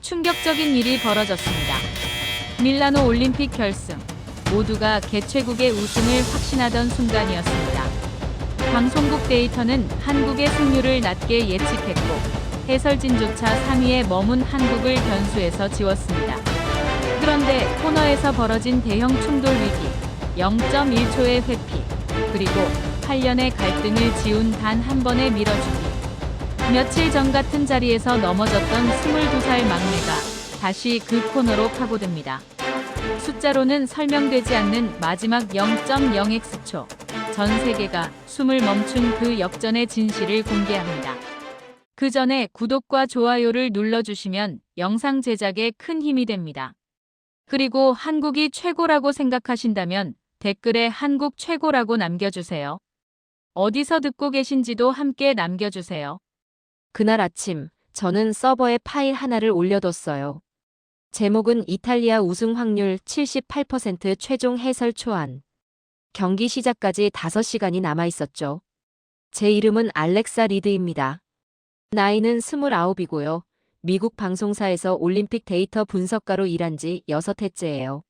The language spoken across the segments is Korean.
충격적인 일이 벌어졌습니다. 밀라노 올림픽 결승. 모두가 개최국의 우승을 확신하던 순간이었습니다. 방송국 데이터는 한국의 승률을 낮게 예측했고 해설진조차 3위에 머문 한국을 변수에서 지웠습니다. 그런데 코너에서 벌어진 대형 충돌 위기, 0.1초의 회피, 그리고 8년의 갈등을 지운 단 한 번의 밀어주기. 며칠 전 같은 자리에서 넘어졌던 22살 막내가 다시 그 코너로 파고듭니다. 숫자로는 설명되지 않는 마지막 0.0x초. 전 세계가 숨을 멈춘 그 역전의 진실을 공개합니다. 그 전에 구독과 좋아요를 눌러주시면 영상 제작에 큰 힘이 됩니다. 그리고 한국이 최고라고 생각하신다면 댓글에 한국 최고라고 남겨주세요. 어디서 듣고 계신지도 함께 남겨주세요. 그날 아침, 저는 서버에 파일 하나를 올려뒀어요. 제목은 이탈리아 우승 확률 78% 최종 해설 초안. 경기 시작까지 5시간이 남아 있었죠. 제 이름은 알렉사 리드입니다. 나이는 29이고요. 미국 방송사에서 올림픽 데이터 분석가로 일한 지 6해째예요.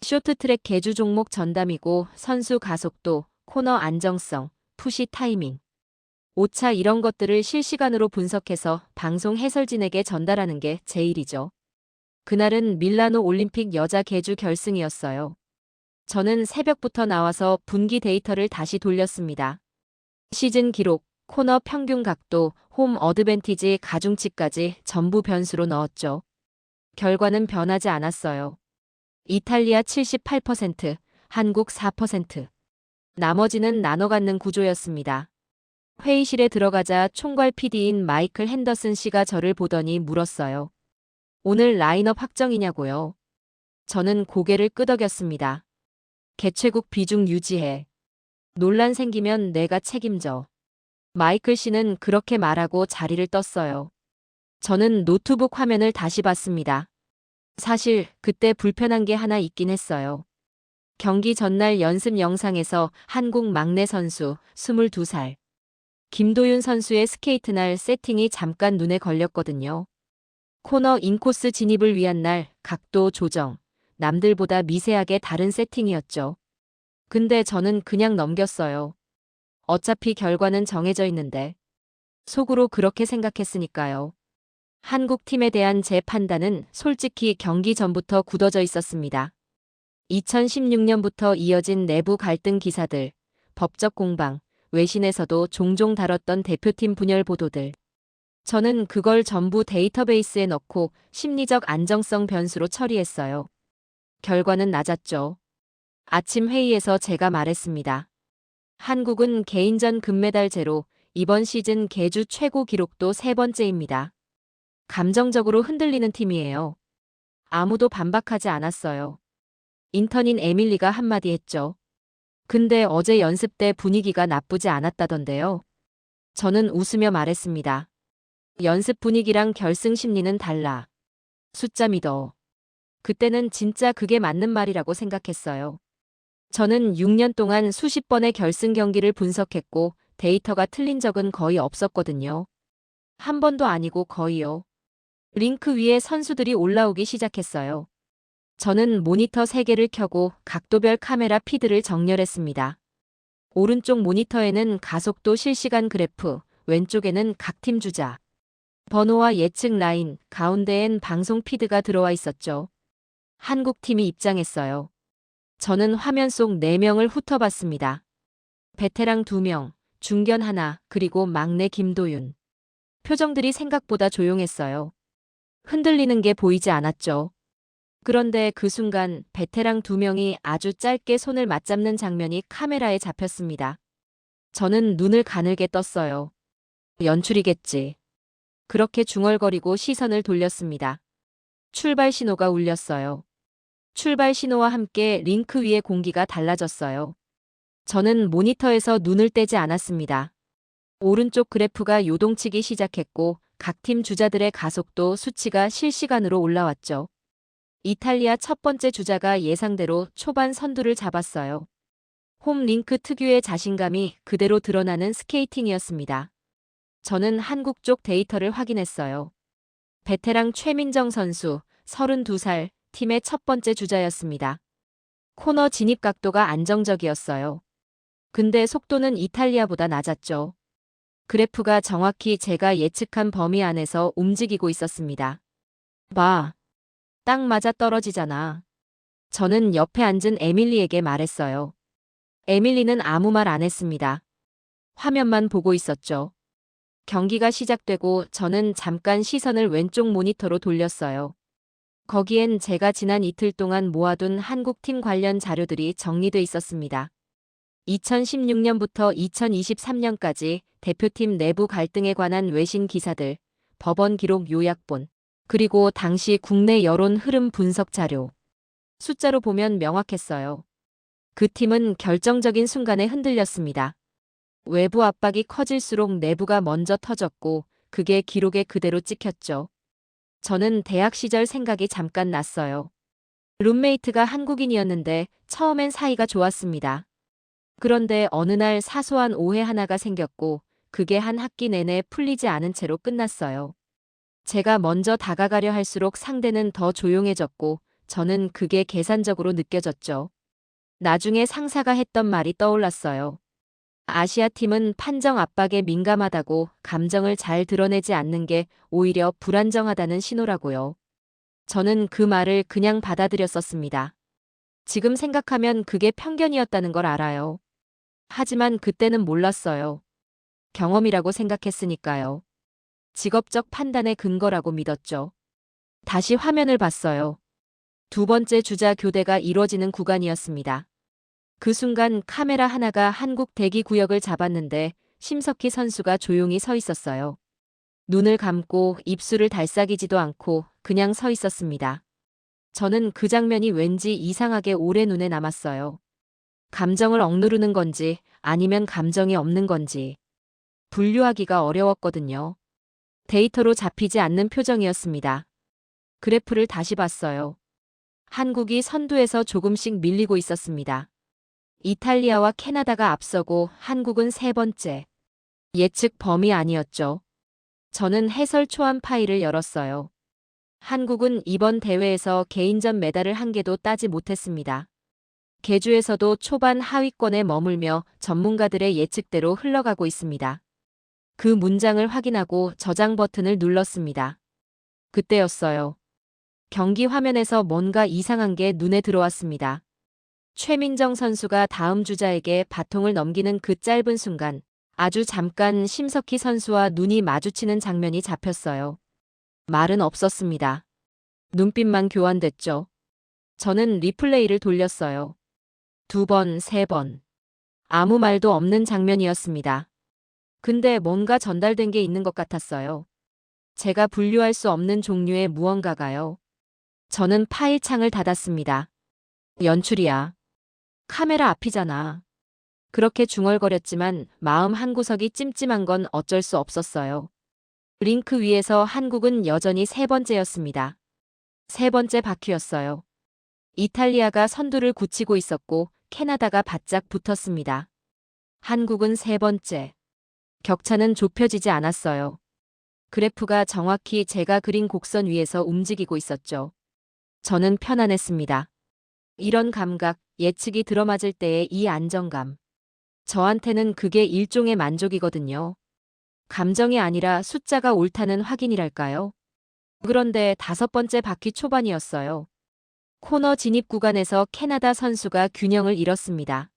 쇼트트랙 계주 종목 전담이고 선수 가속도, 코너 안정성, 푸시 타이밍, 오차 이런 것들을 실시간으로 분석해서 방송 해설진에게 전달하는 게 제 일이죠. 그날은 밀라노 올림픽 여자 계주 결승이었어요. 저는 새벽부터 나와서 분기 데이터를 다시 돌렸습니다. 시즌 기록, 코너 평균 각도, 홈 어드밴티지 가중치까지 전부 변수로 넣었죠. 결과는 변하지 않았어요. 이탈리아 78%, 한국 4%. 나머지는 나눠 갖는 구조였습니다. 회의실에 들어가자 총괄 PD인 마이클 핸더슨 씨가 저를 보더니 물었어요. 오늘 라인업 확정이냐고요? 저는 고개를 끄덕였습니다. 개최국 비중 유지해. 논란 생기면 내가 책임져. 마이클 씨는 그렇게 말하고 자리를 떴어요. 저는 노트북 화면을 다시 봤습니다. 사실 그때 불편한 게 하나 있긴 했어요. 경기 전날 연습 영상에서 한국 막내 선수 22살 김도윤 선수의 스케이트 날 세팅이 잠깐 눈에 걸렸거든요. 코너 인코스 진입을 위한 날 각도 조정, 남들보다 미세하게 다른 세팅이었죠. 근데 저는 그냥 넘겼어요. 어차피 결과는 정해져 있는데. 속으로 그렇게 생각했으니까요. 한국 팀에 대한 제 판단은 솔직히 경기 전부터 굳어져 있었습니다. 2016년부터 이어진 내부 갈등 기사들, 법적 공방, 외신에서도 종종 다뤘던 대표팀 분열 보도들. 저는 그걸 전부 데이터베이스에 넣고 심리적 안정성 변수로 처리했어요. 결과는 낮았죠. 아침 회의에서 제가 말했습니다. 한국은 개인전 금메달 제로, 이번 시즌 계주 최고 기록도 3번째입니다. 감정적으로 흔들리는 팀이에요. 아무도 반박하지 않았어요. 인턴인 에밀리가 한마디 했죠. 근데 어제 연습 때 분위기가 나쁘지 않았다던데요. 저는 웃으며 말했습니다. 연습 분위기랑 결승 심리는 달라. 숫자 믿어. 그때는 진짜 그게 맞는 말이라고 생각했어요. 저는 6년 동안 수십 번의 결승 경기를 분석했고 데이터가 틀린 적은 거의 없었거든요. 한 번도 아니고 거의요. 링크 위에 선수들이 올라오기 시작했어요. 저는 모니터 3개를 켜고 각도별 카메라 피드를 정렬했습니다. 오른쪽 모니터에는 가속도 실시간 그래프, 왼쪽에는 각 팀 주자, 번호와 예측 라인, 가운데엔 방송 피드가 들어와 있었죠. 한국 팀이 입장했어요. 저는 화면 속 4명을 훑어봤습니다. 베테랑 2명, 중견 하나, 그리고 막내 김도윤. 표정들이 생각보다 조용했어요. 흔들리는 게 보이지 않았죠. 그런데 그 순간 베테랑 2명이 아주 짧게 손을 맞잡는 장면이 카메라에 잡혔습니다. 저는 눈을 가늘게 떴어요. 연출이겠지. 그렇게 중얼거리고 시선을 돌렸습니다. 출발 신호가 울렸어요. 출발 신호와 함께 링크 위의 공기가 달라졌어요. 저는 모니터에서 눈을 떼지 않았습니다. 오른쪽 그래프가 요동치기 시작했고 각 팀 주자들의 가속도 수치가 실시간으로 올라왔죠. 이탈리아 첫 번째 주자가 예상대로 초반 선두를 잡았어요. 홈 링크 특유의 자신감이 그대로 드러나는 스케이팅이었습니다. 저는 한국 쪽 데이터를 확인했어요. 베테랑 최민정 선수, 32살, 팀의 첫 번째 주자였습니다. 코너 진입 각도가 안정적이었어요. 근데 속도는 이탈리아보다 낮았죠. 그래프가 정확히 제가 예측한 범위 안에서 움직이고 있었습니다. 봐. 딱 맞아 떨어지잖아. 저는 옆에 앉은 에밀리에게 말했어요. 에밀리는 아무 말 안 했습니다. 화면만 보고 있었죠. 경기가 시작되고 저는 잠깐 시선을 왼쪽 모니터로 돌렸어요. 거기엔 제가 지난 이틀 동안 모아둔 한국팀 관련 자료들이 정리돼 있었습니다. 2016년부터 2023년까지 대표팀 내부 갈등에 관한 외신 기사들, 법원 기록 요약본, 그리고 당시 국내 여론 흐름 분석 자료. 숫자로 보면 명확했어요. 그 팀은 결정적인 순간에 흔들렸습니다. 외부 압박이 커질수록 내부가 먼저 터졌고 그게 기록에 그대로 찍혔죠. 저는 대학 시절 생각이 잠깐 났어요. 룸메이트가 한국인이었는데 처음엔 사이가 좋았습니다. 그런데 어느 날 사소한 오해 하나가 생겼고 그게 한 학기 내내 풀리지 않은 채로 끝났어요. 제가 먼저 다가가려 할수록 상대는 더 조용해졌고 저는 그게 계산적으로 느껴졌죠. 나중에 상사가 했던 말이 떠올랐어요. 아시아팀은 판정 압박에 민감하다고 감정을 잘 드러내지 않는 게 오히려 불안정하다는 신호라고요. 저는 그 말을 그냥 받아들였었습니다. 지금 생각하면 그게 편견이었다는 걸 알아요. 하지만 그때는 몰랐어요. 경험이라고 생각했으니까요. 직업적 판단의 근거라고 믿었죠. 다시 화면을 봤어요. 두 번째 주자 교대가 이루어지는 구간이었습니다. 그 순간 카메라 하나가 한국 대기 구역을 잡았는데 심석희 선수가 조용히 서 있었어요. 눈을 감고 입술을 달싹이지도 않고 그냥 서 있었습니다. 저는 그 장면이 왠지 이상하게 오래 눈에 남았어요. 감정을 억누르는 건지 아니면 감정이 없는 건지 분류하기가 어려웠거든요. 데이터로 잡히지 않는 표정이었습니다. 그래프를 다시 봤어요. 한국이 선두에서 조금씩 밀리고 있었습니다. 이탈리아와 캐나다가 앞서고 한국은 세 번째. 예측 범위 아니었죠. 저는 해설 초안 파일을 열었어요. 한국은 이번 대회에서 개인전 메달을 한 개도 따지 못했습니다. 계주에서도 초반 하위권에 머물며 전문가들의 예측대로 흘러가고 있습니다. 그 문장을 확인하고 저장 버튼을 눌렀습니다. 그때였어요. 경기 화면에서 뭔가 이상한 게 눈에 들어왔습니다. 최민정 선수가 다음 주자에게 바통을 넘기는 그 짧은 순간, 아주 잠깐 심석희 선수와 눈이 마주치는 장면이 잡혔어요. 말은 없었습니다. 눈빛만 교환됐죠. 저는 리플레이를 돌렸어요. 2번, 3번. 아무 말도 없는 장면이었습니다. 근데 뭔가 전달된 게 있는 것 같았어요. 제가 분류할 수 없는 종류의 무언가가요. 저는 파일 창을 닫았습니다. 연출이야. 카메라 앞이잖아. 그렇게 중얼거렸지만 마음 한구석이 찜찜한 건 어쩔 수 없었어요. 링크 위에서 한국은 여전히 세 번째였습니다. 세 번째 바퀴였어요. 이탈리아가 선두를 굳히고 있었고 캐나다가 바짝 붙었습니다. 한국은 세 번째. 격차는 좁혀지지 않았어요. 그래프가 정확히 제가 그린 곡선 위에서 움직이고 있었죠. 저는 편안했습니다. 이런 감각, 예측이 들어맞을 때의 이 안정감. 저한테는 그게 일종의 만족이거든요. 감정이 아니라 숫자가 옳다는 확인이랄까요? 그런데 다섯 번째 바퀴 초반이었어요. 코너 진입 구간에서 캐나다 선수가 균형을 잃었습니다.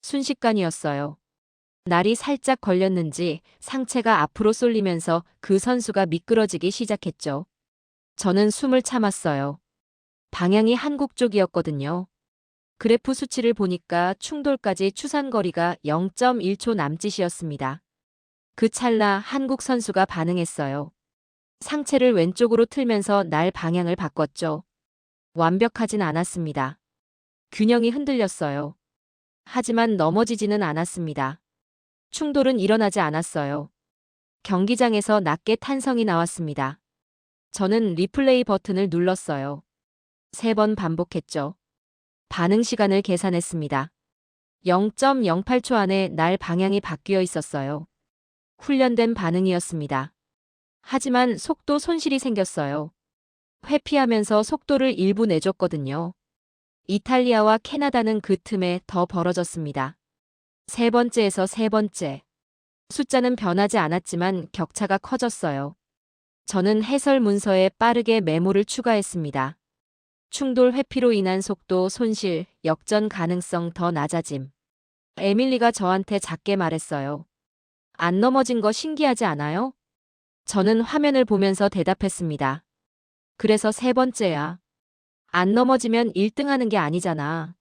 순식간이었어요. 날이 살짝 걸렸는지 상체가 앞으로 쏠리면서 그 선수가 미끄러지기 시작했죠. 저는 숨을 참았어요. 방향이 한국 쪽이었거든요. 그래프 수치를 보니까 충돌까지 추산거리가 0.1초 남짓이었습니다. 그 찰나 한국 선수가 반응했어요. 상체를 왼쪽으로 틀면서 날 방향을 바꿨죠. 완벽하진 않았습니다. 균형이 흔들렸어요. 하지만 넘어지지는 않았습니다. 충돌은 일어나지 않았어요. 경기장에서 낮게 탄성이 나왔습니다. 저는 리플레이 버튼을 눌렀어요. 3번 반복했죠. 반응 시간을 계산했습니다. 0.08초 안에 날 방향이 바뀌어 있었어요. 훈련된 반응이었습니다. 하지만 속도 손실이 생겼어요. 회피하면서 속도를 일부 내줬거든요. 이탈리아와 캐나다는 그 틈에 더 벌어졌습니다. 세 번째에서 세 번째. 숫자는 변하지 않았지만 격차가 커졌어요. 저는 해설 문서에 빠르게 메모를 추가했습니다. 충돌 회피로 인한 속도 손실, 역전 가능성 더 낮아짐. 에밀리가 저한테 작게 말했어요. 안 넘어진 거 신기하지 않아요? 저는 화면을 보면서 대답했습니다. 그래서 세 번째야. 안 넘어지면 1등 하는 게 아니잖아.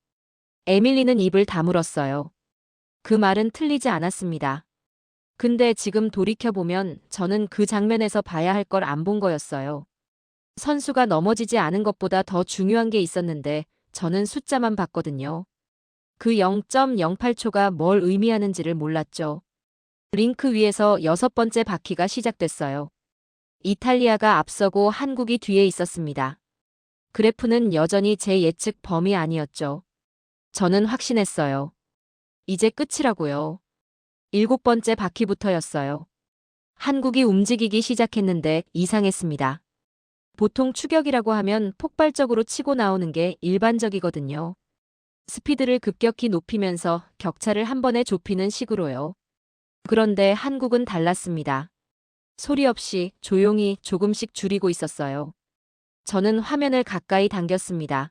에밀리는 입을 다물었어요. 그 말은 틀리지 않았습니다. 근데 지금 돌이켜보면 저는 그 장면에서 봐야 할 걸 안 본 거였어요. 선수가 넘어지지 않은 것보다 더 중요한 게 있었는데 저는 숫자만 봤거든요. 그 0.08초가 뭘 의미하는지를 몰랐죠. 링크 위에서 6번째 바퀴가 시작됐어요. 이탈리아가 앞서고 한국이 뒤에 있었습니다. 그래프는 여전히 제 예측 범위 아니었죠. 저는 확신했어요. 이제 끝이라고요. 7번째 바퀴부터였어요. 한국이 움직이기 시작했는데 이상했습니다. 보통 추격이라고 하면 폭발적으로 치고 나오는 게 일반적이거든요. 스피드를 급격히 높이면서 격차를 한 번에 좁히는 식으로요. 그런데 한국은 달랐습니다. 소리 없이 조용히 조금씩 줄이고 있었어요. 저는 화면을 가까이 당겼습니다.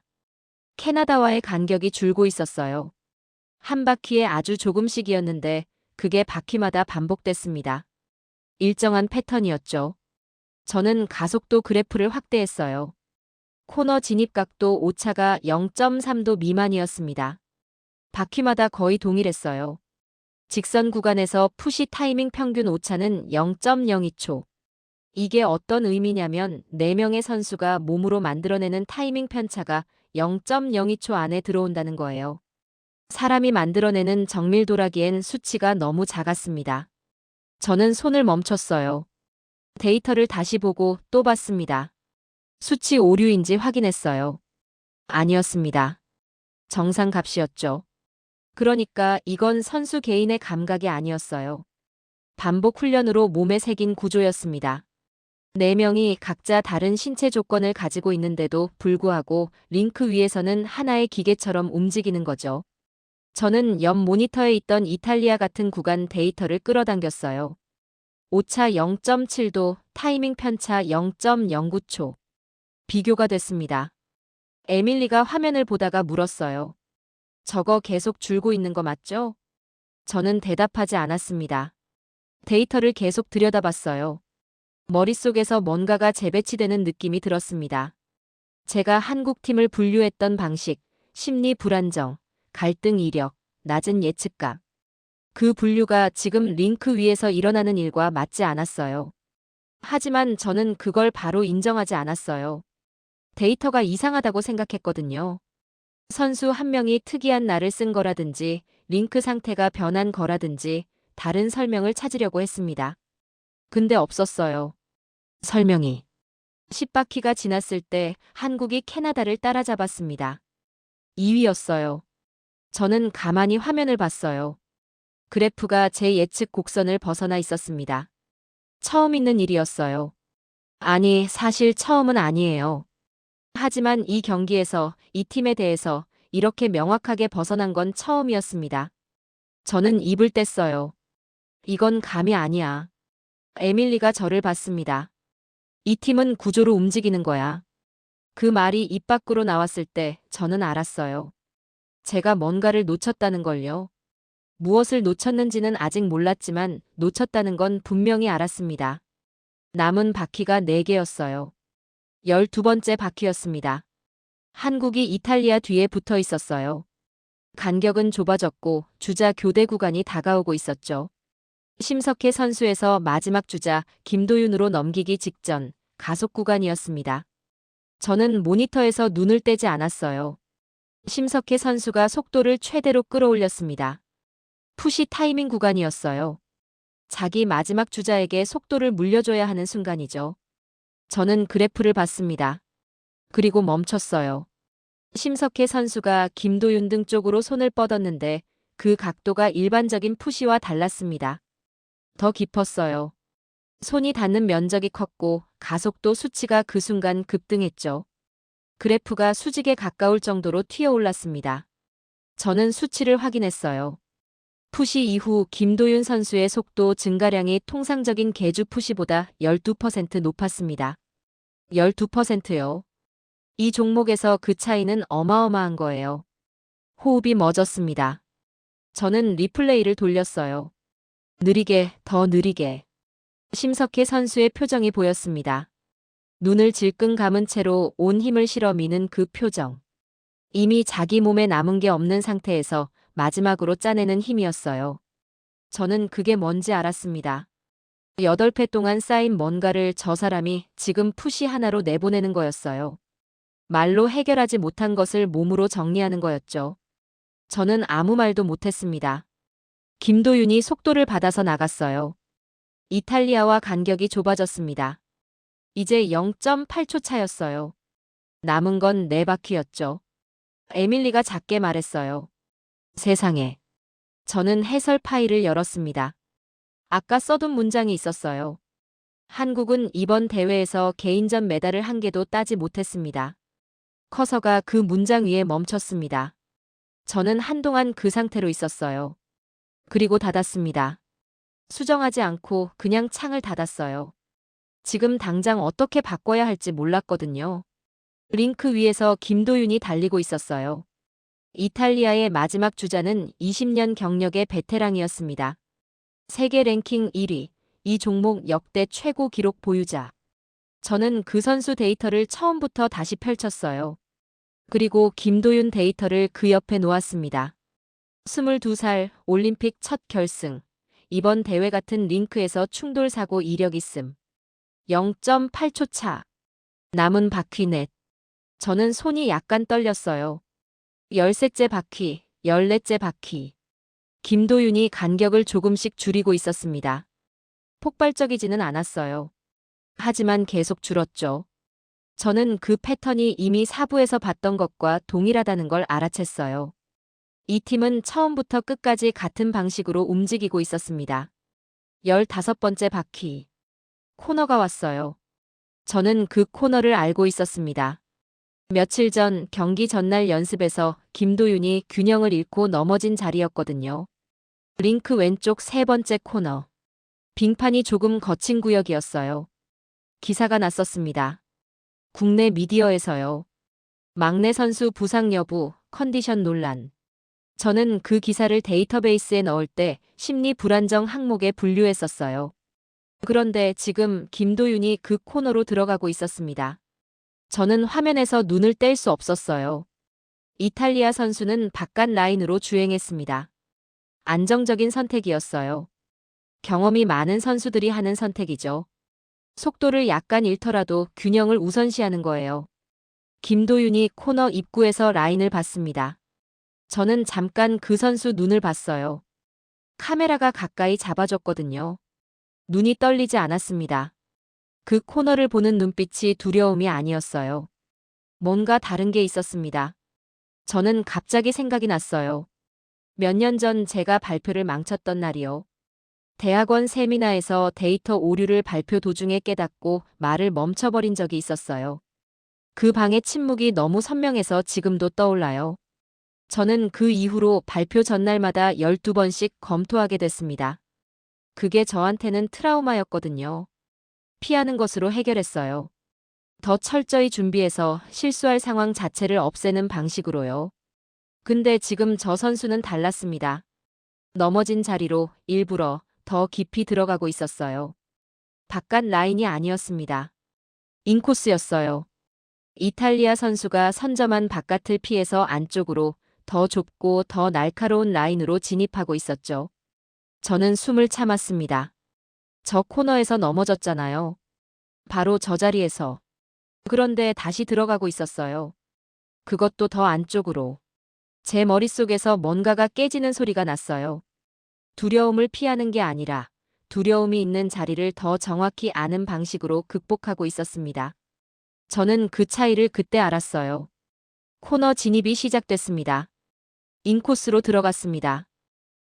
캐나다와의 간격이 줄고 있었어요. 한 바퀴에 아주 조금씩이었는데 그게 바퀴마다 반복됐습니다. 일정한 패턴이었죠. 저는 가속도 그래프를 확대했어요. 코너 진입각도 오차가 0.3도 미만이었습니다. 바퀴마다 거의 동일했어요. 직선 구간에서 푸시 타이밍 평균 오차는 0.02초. 이게 어떤 의미냐면 4명의 선수가 몸으로 만들어내는 타이밍 편차가 0.02초 안에 들어온다는 거예요. 사람이 만들어내는 정밀 도라기엔 수치가 너무 작았습니다. 저는 손을 멈췄어요. 데이터를 다시 보고 또 봤습니다. 수치 오류인지 확인했어요. 아니었습니다. 정상 값이었죠. 그러니까 이건 선수 개인의 감각이 아니었어요. 반복 훈련으로 몸에 새긴 구조였습니다. 4명이 각자 다른 신체 조건을 가지고 있는데도 불구하고 링크 위에서는 하나의 기계처럼 움직이는 거죠. 저는 옆 모니터에 있던 이탈리아 같은 구간 데이터를 끌어당겼어요. 오차 0.7도, 타이밍 편차 0.09초. 비교가 됐습니다. 에밀리가 화면을 보다가 물었어요. 저거 계속 줄고 있는 거 맞죠? 저는 대답하지 않았습니다. 데이터를 계속 들여다봤어요. 머릿속에서 뭔가가 재배치되는 느낌이 들었습니다. 제가 한국팀을 분류했던 방식, 심리 불안정, 갈등 이력, 낮은 예측각. 그 분류가 지금 링크 위에서 일어나는 일과 맞지 않았어요. 하지만 저는 그걸 바로 인정하지 않았어요. 데이터가 이상하다고 생각했거든요. 선수 한 명이 특이한 날을 쓴 거라든지 링크 상태가 변한 거라든지 다른 설명을 찾으려고 했습니다. 근데 없었어요. 설명이. 10바퀴가 지났을 때 한국이 캐나다를 따라잡았습니다. 2위였어요. 저는 가만히 화면을 봤어요. 그래프가 제 예측 곡선을 벗어나 있었습니다. 처음 있는 일이었어요. 아니, 사실 처음은 아니에요. 하지만 이 경기에서 이 팀에 대해서 이렇게 명확하게 벗어난 건 처음이었습니다. 저는 입을 뗐어요. 이건 감이 아니야. 에밀리가 저를 봤습니다. 이 팀은 구조로 움직이는 거야. 그 말이 입 밖으로 나왔을 때 저는 알았어요. 제가 뭔가를 놓쳤다는 걸요. 무엇을 놓쳤는지는 아직 몰랐지만 놓쳤다는 건 분명히 알았습니다. 남은 바퀴가 4개였어요. 12번째 바퀴였습니다. 한국이 이탈리아 뒤에 붙어 있었어요. 간격은 좁아졌고 주자 교대 구간이 다가오고 있었죠. 심석희 선수에서 마지막 주자 김도윤으로 넘기기 직전 가속 구간이었습니다. 저는 모니터에서 눈을 떼지 않았어요. 심석희 선수가 속도를 최대로 끌어올렸습니다. 푸시 타이밍 구간이었어요. 자기 마지막 주자에게 속도를 물려줘야 하는 순간이죠. 저는 그래프를 봤습니다. 그리고 멈췄어요. 심석희 선수가 김도윤 등 쪽으로 손을 뻗었는데 그 각도가 일반적인 푸시와 달랐습니다. 더 깊었어요. 손이 닿는 면적이 컸고 가속도 수치가 그 순간 급등했죠. 그래프가 수직에 가까울 정도로 튀어올랐습니다. 저는 수치를 확인했어요. 푸시 이후 김도윤 선수의 속도 증가량이 통상적인 계주 푸시보다 12% 높았습니다. 12%요. 이 종목에서 그 차이는 어마어마한 거예요. 호흡이 멎었습니다. 저는 리플레이를 돌렸어요. 느리게, 더 느리게. 심석희 선수의 표정이 보였습니다. 눈을 질끈 감은 채로 온 힘을 실어 미는 그 표정. 이미 자기 몸에 남은 게 없는 상태에서 마지막으로 짜내는 힘이었어요. 저는 그게 뭔지 알았습니다. 8패 동안 쌓인 뭔가를 저 사람이 지금 푸시 하나로 내보내는 거였어요. 말로 해결하지 못한 것을 몸으로 정리하는 거였죠. 저는 아무 말도 못했습니다. 김도윤이 속도를 받아서 나갔어요. 이탈리아와 간격이 좁아졌습니다. 이제 0.8초 차였어요. 남은 건 4바퀴였죠. 에밀리가 작게 말했어요. 세상에. 저는 해설 파일을 열었습니다. 아까 써둔 문장이 있었어요. 한국은 이번 대회에서 개인전 메달을 한 개도 따지 못했습니다. 커서가 그 문장 위에 멈췄습니다. 저는 한동안 그 상태로 있었어요. 그리고 닫았습니다. 수정하지 않고 그냥 창을 닫았어요. 지금 당장 어떻게 바꿔야 할지 몰랐거든요. 링크 위에서 김도윤이 달리고 있었어요. 이탈리아의 마지막 주자는 20년 경력의 베테랑이었습니다. 세계 랭킹 1위, 이 종목 역대 최고 기록 보유자. 저는 그 선수 데이터를 처음부터 다시 펼쳤어요. 그리고 김도윤 데이터를 그 옆에 놓았습니다. 22살 올림픽 첫 결승. 이번 대회 같은 링크에서 충돌 사고 이력 있음. 0.8초 차. 남은 바퀴 넷. 저는 손이 약간 떨렸어요. 13째 바퀴, 14째 바퀴. 김도윤이 간격을 조금씩 줄이고 있었습니다. 폭발적이지는 않았어요. 하지만 계속 줄었죠. 저는 그 패턴이 이미 사부에서 봤던 것과 동일하다는 걸 알아챘어요. 이 팀은 처음부터 끝까지 같은 방식으로 움직이고 있었습니다. 15번째 바퀴. 코너가 왔어요. 저는 그 코너를 알고 있었습니다. 며칠 전 경기 전날 연습에서 김도윤이 균형을 잃고 넘어진 자리였거든요. 링크 왼쪽 3번째 코너. 빙판이 조금 거친 구역이었어요. 기사가 났었습니다. 국내 미디어에서요. 막내 선수 부상 여부, 컨디션 논란. 저는 그 기사를 데이터베이스에 넣을 때 심리 불안정 항목에 분류했었어요. 그런데 지금 김도윤이 그 코너로 들어가고 있었습니다. 저는 화면에서 눈을 뗄 수 없었어요. 이탈리아 선수는 바깥 라인으로 주행했습니다. 안정적인 선택이었어요. 경험이 많은 선수들이 하는 선택이죠. 속도를 약간 잃더라도 균형을 우선시하는 거예요. 김도윤이 코너 입구에서 라인을 봤습니다. 저는 잠깐 그 선수 눈을 봤어요. 카메라가 가까이 잡아줬거든요. 눈이 떨리지 않았습니다. 그 코너를 보는 눈빛이 두려움이 아니었어요. 뭔가 다른 게 있었습니다. 저는 갑자기 생각이 났어요. 몇 년 전 제가 발표를 망쳤던 날이요. 대학원 세미나에서 데이터 오류를 발표 도중에 깨닫고 말을 멈춰버린 적이 있었어요. 그 방의 침묵이 너무 선명해서 지금도 떠올라요. 저는 그 이후로 발표 전날마다 12번씩 검토하게 됐습니다. 그게 저한테는 트라우마였거든요. 피하는 것으로 해결했어요. 더 철저히 준비해서 실수할 상황 자체를 없애는 방식으로요. 근데 지금 저 선수는 달랐습니다. 넘어진 자리로 일부러 더 깊이 들어가고 있었어요. 바깥 라인이 아니었습니다. 인코스였어요. 이탈리아 선수가 선점한 바깥을 피해서 안쪽으로 더 좁고 더 날카로운 라인으로 진입하고 있었죠. 저는 숨을 참았습니다. 저 코너에서 넘어졌잖아요. 바로 저 자리에서. 그런데 다시 들어가고 있었어요. 그것도 더 안쪽으로. 제 머릿속에서 뭔가가 깨지는 소리가 났어요. 두려움을 피하는 게 아니라 두려움이 있는 자리를 더 정확히 아는 방식으로 극복하고 있었습니다. 저는 그 차이를 그때 알았어요. 코너 진입이 시작됐습니다. 인코스로 들어갔습니다.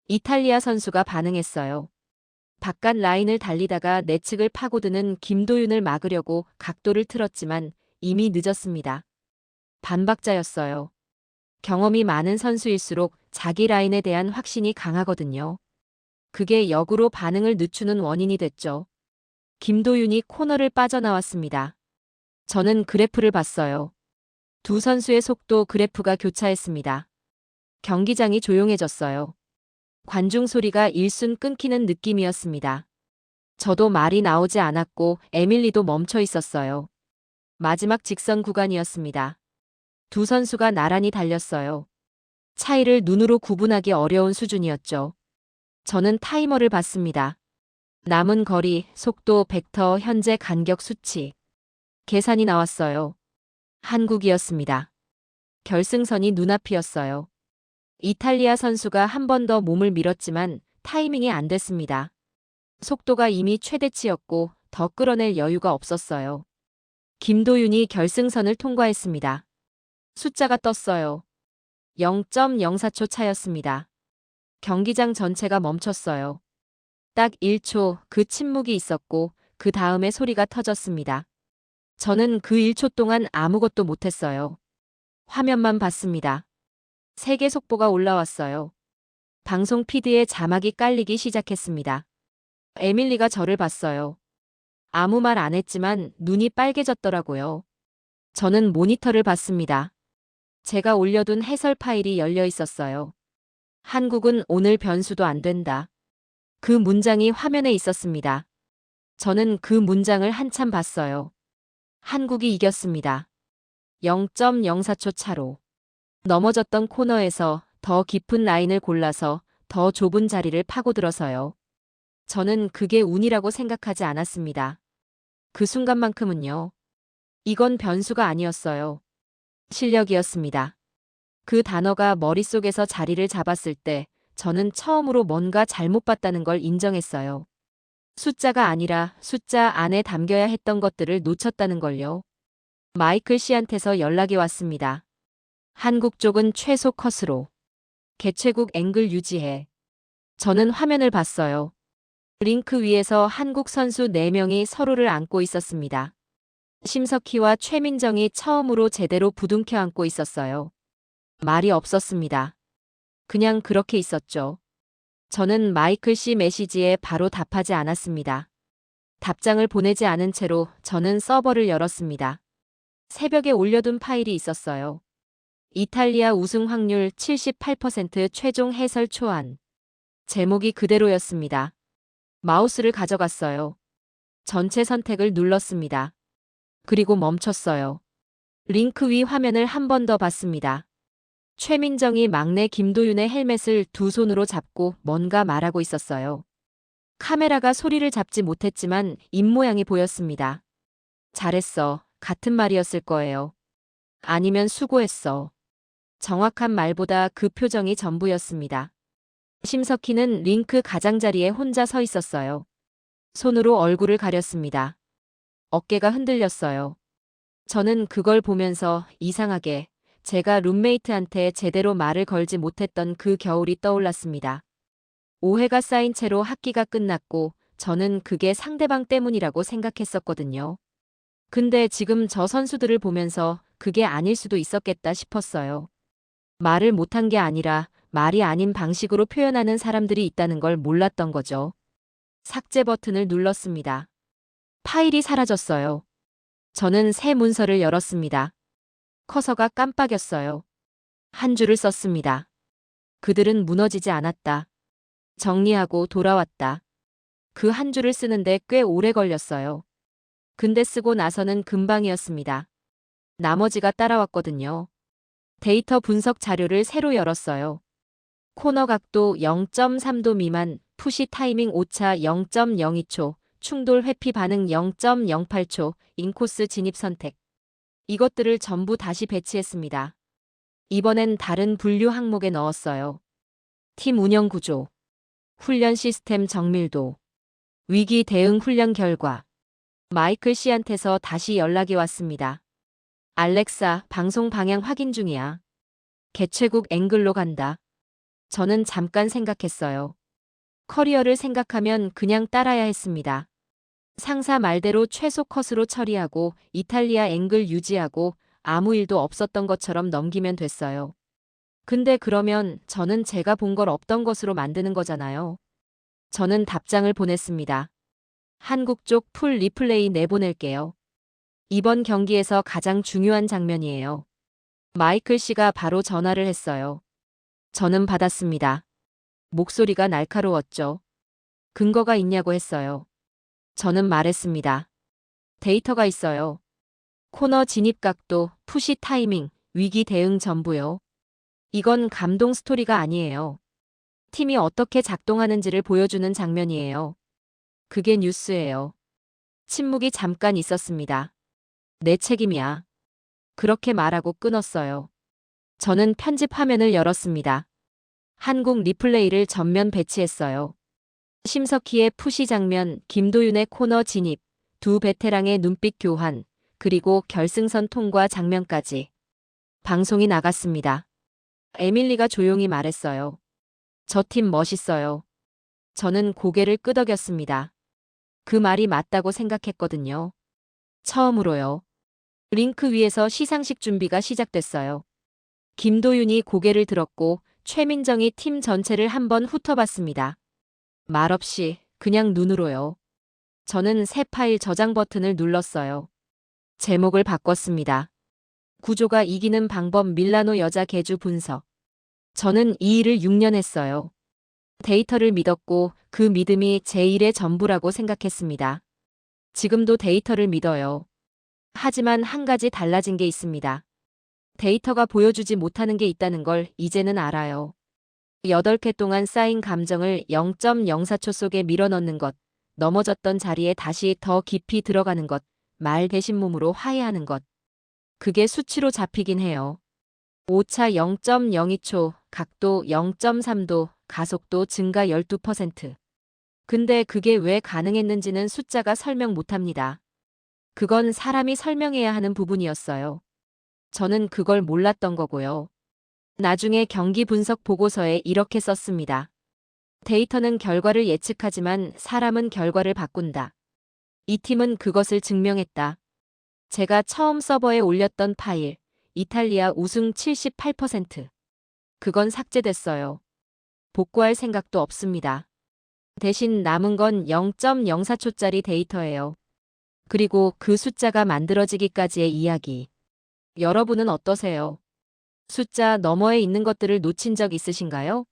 이탈리아 선수가 반응했어요. 바깥 라인을 달리다가 내측을 파고드는 김도윤을 막으려고 각도를 틀었지만 이미 늦었습니다. 반박자였어요. 경험이 많은 선수일수록 자기 라인에 대한 확신이 강하거든요. 그게 역으로 반응을 늦추는 원인이 됐죠. 김도윤이 코너를 빠져나왔습니다. 저는 그래프를 봤어요. 두 선수의 속도 그래프가 교차했습니다. 경기장이 조용해졌어요. 관중 소리가 일순 끊기는 느낌이었습니다. 저도 말이 나오지 않았고 에밀리도 멈춰 있었어요. 마지막 직선 구간이었습니다. 두 선수가 나란히 달렸어요. 차이를 눈으로 구분하기 어려운 수준이었죠. 저는 타이머를 봤습니다. 남은 거리, 속도, 벡터, 현재 간격 수치. 계산이 나왔어요. 한국이었습니다. 결승선이 눈앞이었어요. 이탈리아 선수가 한 번 더 몸을 밀었지만 타이밍이 안 됐습니다. 속도가 이미 최대치였고 더 끌어낼 여유가 없었어요. 김도윤이 결승선을 통과했습니다. 숫자가 떴어요. 0.04초 차였습니다. 경기장 전체가 멈췄어요. 딱 1초 그 침묵이 있었고 그 다음에 소리가 터졌습니다. 저는 그 1초 동안 아무것도 못했어요. 화면만 봤습니다. 세계 속보가 올라왔어요. 방송 피드에 자막이 깔리기 시작했습니다. 에밀리가 저를 봤어요. 아무 말 안 했지만 눈이 빨개졌더라고요. 저는 모니터를 봤습니다. 제가 올려둔 해설 파일이 열려 있었어요. 한국은 오늘 변수도 안 된다. 그 문장이 화면에 있었습니다. 저는 그 문장을 한참 봤어요. 한국이 이겼습니다. 0.04초 차로. 넘어졌던 코너에서 더 깊은 라인을 골라서 더 좁은 자리를 파고들어서요. 저는 그게 운이라고 생각하지 않았습니다. 그 순간만큼은요. 이건 변수가 아니었어요. 실력이었습니다. 그 단어가 머릿속에서 자리를 잡았을 때 저는 처음으로 뭔가 잘못 봤다는 걸 인정했어요. 숫자가 아니라 숫자 안에 담겨야 했던 것들을 놓쳤다는 걸요. 마이클 씨한테서 연락이 왔습니다. 한국 쪽은 최소 컷으로. 개최국 앵글 유지해. 저는 화면을 봤어요. 링크 위에서 한국 선수 4명이 서로를 안고 있었습니다. 심석희와 최민정이 처음으로 제대로 부둥켜 안고 있었어요. 말이 없었습니다. 그냥 그렇게 있었죠. 저는 마이클 씨 메시지에 바로 답하지 않았습니다. 답장을 보내지 않은 채로 저는 서버를 열었습니다. 새벽에 올려둔 파일이 있었어요. 이탈리아 우승 확률 78% 최종 해설 초안. 제목이 그대로였습니다. 마우스를 가져갔어요. 전체 선택을 눌렀습니다. 그리고 멈췄어요. 링크 위 화면을 한 번 더 봤습니다. 최민정이 막내 김도윤의 헬멧을 두 손으로 잡고 뭔가 말하고 있었어요. 카메라가 소리를 잡지 못했지만 입모양이 보였습니다. 잘했어. 같은 말이었을 거예요. 아니면 수고했어. 정확한 말보다 그 표정이 전부였습니다. 심석희는 링크 가장자리에 혼자 서 있었어요. 손으로 얼굴을 가렸습니다. 어깨가 흔들렸어요. 저는 그걸 보면서 이상하게 제가 룸메이트한테 제대로 말을 걸지 못했던 그 겨울이 떠올랐습니다. 오해가 쌓인 채로 학기가 끝났고 저는 그게 상대방 때문이라고 생각했었거든요. 근데 지금 저 선수들을 보면서 그게 아닐 수도 있었겠다 싶었어요. 말을 못한 게 아니라 말이 아닌 방식으로 표현하는 사람들이 있다는 걸 몰랐던 거죠. 삭제 버튼을 눌렀습니다. 파일이 사라졌어요. 저는 새 문서를 열었습니다. 커서가 깜빡였어요. 한 줄을 썼습니다. 그들은 무너지지 않았다. 정리하고 돌아왔다. 그 한 줄을 쓰는데 꽤 오래 걸렸어요. 근데 쓰고 나서는 금방이었습니다. 나머지가 따라왔거든요. 데이터 분석 자료를 새로 열었어요. 코너 각도 0.3도 미만, 푸시 타이밍 오차 0.02초, 충돌 회피 반응 0.08초, 인코스 진입 선택. 이것들을 전부 다시 배치했습니다. 이번엔 다른 분류 항목에 넣었어요. 팀 운영 구조, 훈련 시스템 정밀도, 위기 대응 훈련 결과. 마이클 씨한테서 다시 연락이 왔습니다. 알렉사, 방송 방향 확인 중이야. 개최국 앵글로 간다. 저는 잠깐 생각했어요. 커리어를 생각하면 그냥 따라야 했습니다. 상사 말대로 최소 컷으로 처리하고 이탈리아 앵글 유지하고 아무 일도 없었던 것처럼 넘기면 됐어요. 근데 그러면 저는 제가 본 걸 없던 것으로 만드는 거잖아요. 저는 답장을 보냈습니다. 한국 쪽 풀 리플레이 내보낼게요. 이번 경기에서 가장 중요한 장면이에요. 마이클 씨가 바로 전화를 했어요. 저는 받았습니다. 목소리가 날카로웠죠. 근거가 있냐고 했어요. 저는 말했습니다. 데이터가 있어요. 코너 진입 각도, 푸시 타이밍, 위기 대응 전부요. 이건 감동 스토리가 아니에요. 팀이 어떻게 작동하는지를 보여주는 장면이에요. 그게 뉴스예요. 침묵이 잠깐 있었습니다. 내 책임이야. 그렇게 말하고 끊었어요. 저는 편집 화면을 열었습니다. 한국 리플레이를 전면 배치했어요. 심석희의 푸시 장면, 김도윤의 코너 진입, 두 베테랑의 눈빛 교환, 그리고 결승선 통과 장면까지. 방송이 나갔습니다. 에밀리가 조용히 말했어요. 저 팀 멋있어요. 저는 고개를 끄덕였습니다. 그 말이 맞다고 생각했거든요. 처음으로요. 링크 위에서 시상식 준비가 시작됐어요. 김도윤이 고개를 들었고 최민정이 팀 전체를 한번 훑어봤습니다. 말없이 그냥 눈으로요. 저는 새 파일 저장 버튼을 눌렀어요. 제목을 바꿨습니다. 구조가 이기는 방법 밀라노 여자 계주 분석. 저는 이 일을 6년 했어요. 데이터를 믿었고 그 믿음이 제 일의 전부라고 생각했습니다. 지금도 데이터를 믿어요. 하지만 한 가지 달라진 게 있습니다. 데이터가 보여주지 못하는 게 있다는 걸 이제는 알아요. 8개 동안 쌓인 감정을 0.04초 속에 밀어넣는 것, 넘어졌던 자리에 다시 더 깊이 들어가는 것, 말 대신 몸으로 화해하는 것. 그게 수치로 잡히긴 해요. 오차 0.02초, 각도 0.3도, 가속도 증가 12%. 근데 그게 왜 가능했는지는 숫자가 설명 못합니다. 그건 사람이 설명해야 하는 부분이었어요. 저는 그걸 몰랐던 거고요. 나중에 경기 분석 보고서에 이렇게 썼습니다. 데이터는 결과를 예측하지만 사람은 결과를 바꾼다. 이 팀은 그것을 증명했다. 제가 처음 서버에 올렸던 파일, 이탈리아 우승 78%. 그건 삭제됐어요. 복구할 생각도 없습니다. 대신 남은 건 0.04초짜리 데이터예요. 그리고 그 숫자가 만들어지기까지의 이야기. 여러분은 어떠세요? 숫자 너머에 있는 것들을 놓친 적 있으신가요?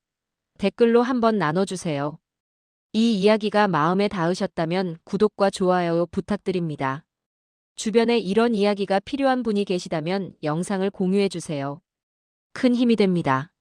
댓글로 한번 나눠주세요. 이 이야기가 마음에 닿으셨다면 구독과 좋아요 부탁드립니다. 주변에 이런 이야기가 필요한 분이 계시다면 영상을 공유해주세요. 큰 힘이 됩니다.